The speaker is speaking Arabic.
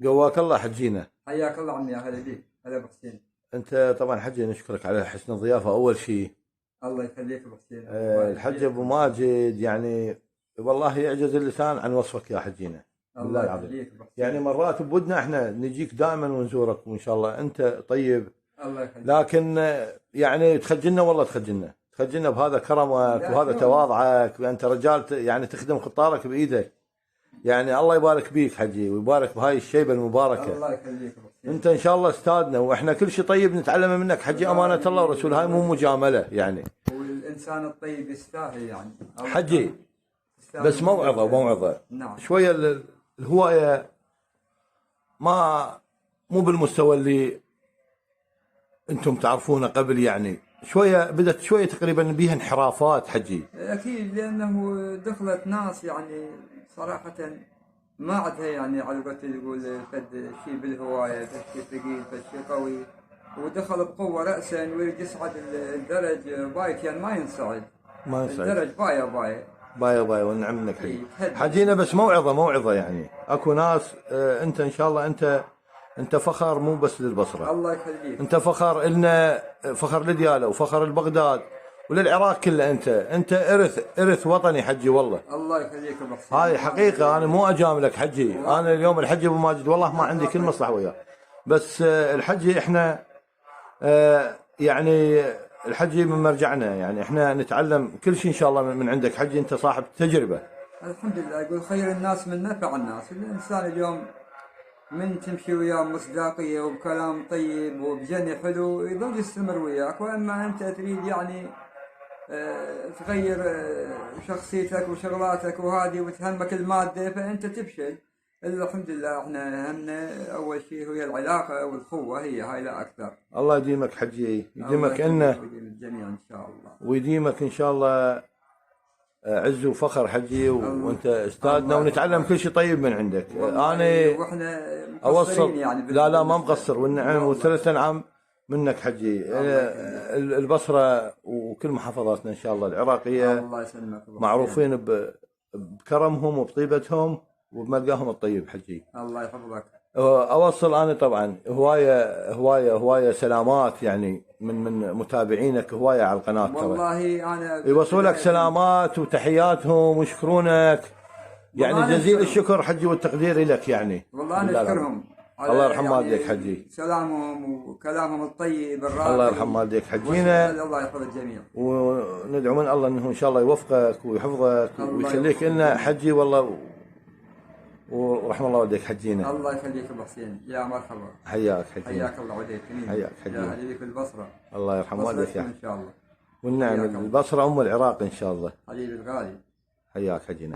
قواك الله حجينا. حياك الله عمي، هلا بيك، هلا ابو حسين. انت طبعا حجي نشكرك على حسن الضيافه اول شيء. الله يخليك ابو حسين. الحج ابو ماجد يعني والله يعجز اللسان عن وصفك يا حجينا. بالله العظيم يعني مرات بودنا احنا نجيك دائما ونزورك، وان شاء الله انت طيب. الله يخليك. لكن يعني تخجلنا والله، تخجلنا بهذا كرمك وهذا تواضعك، وانت رجال يعني تخدم خطارك بايدك. يعني الله يبارك بيك حجي، ويبارك بهاي الشيبه المباركه. الله يخليك ابو حسين. انت ان شاء الله استاذنا، واحنا كل شيء طيب نتعلمه منك حجي، امانه الله ورسوله، هاي مو مجامله يعني. والانسان الطيب يستاهل يعني حجي. بس موعظه. نعم. شويه الهوايه مو بالمستوى اللي انتم تعرفونه قبل، يعني بدت شويه تقريبا بيها انحرافات حجي. اكيد، لانه دخلت ناس يعني صراحه ما عندها يعني على قولة يقول فد شيء بالهوايه، فد شيء ثقيل، فد شيء قوي، ودخل بقوه راسا ويريد يصعد الدرج بايك، يعني ما ينصعد. الدرج بايا والنعم منك حجينا. بس موعظه يعني اكو ناس انت ان شاء الله انت فخر مو بس للبصره. الله يخليك. انت فخر لنا، فخر لدياله وفخر لبغداد وللعراق كله. انت ارث وطني حجي والله. الله يخليك ابو حسين. هاي حقيقه، انا مو اجاملك حجي. انا اليوم الحجي ابو ماجد والله ما عندي كل مصلحه وياه، بس الحجي احنا يعني الحجي من مرجعنا، يعني احنا نتعلم كل شيء ان شاء الله من عندك حجي. انت صاحب تجربه. الحمد لله. يقول خير الناس من نفع الناس. الانسان اليوم من تمشي وياه مصداقيه وبكلام طيب وبجني حلو يظل يستمر وياك، واما انت تريد يعني تغير شخصيتك وشغلاتك وهذه وتهمك الماده، فانت تفشل. الحمد لله احنا همنا اول شيء هي العلاقه والقوه، هاي لا اكثر. الله يديمك حجي، يديمك لنا الجميع ان شاء الله، ويديمك ان شاء الله عز وفخر حجي، وانت استاذنا ونتعلم كل شيء طيب من عندك. انا واحنا اوصل يعني لا ما مقصر، والنعم وثلاث انعام منك حجي. البصره وكل محافظاتنا ان شاء الله العراقيه الله يسلمك معروفين بكرمهم وبطيبتهم وبملقاهم الطيب حجي. الله يحفظك. اوصل انا طبعا هوايه سلامات يعني من متابعينك، هوايه على القناه. والله انا يوصلوا لك سلامات وتحياتهم ويشكرونك، يعني جزيل الشكر حجي والتقدير لك يعني. والله انا اشكرهم. الله يرحم والديك حجي، سلامهم وكلامهم الطيب الراقي. الله يرحم والديك حجينا. الله يحفظ الجميع، وندعو من الله انه ان شاء الله يوفقك ويحفظك ويخليك لنا حجي والله، ورحم الله والديك حجينا. الله يخليك ابو حسين، يا مرحبا. حياك حجينا. حياك الله وديك. حياك حجينا. يا حبيبي في البصره. الله يرحم والديك ان شاء الله. والنعم البصره ام العراق ان شاء الله. حبيبي الغالي. حياك حجينا.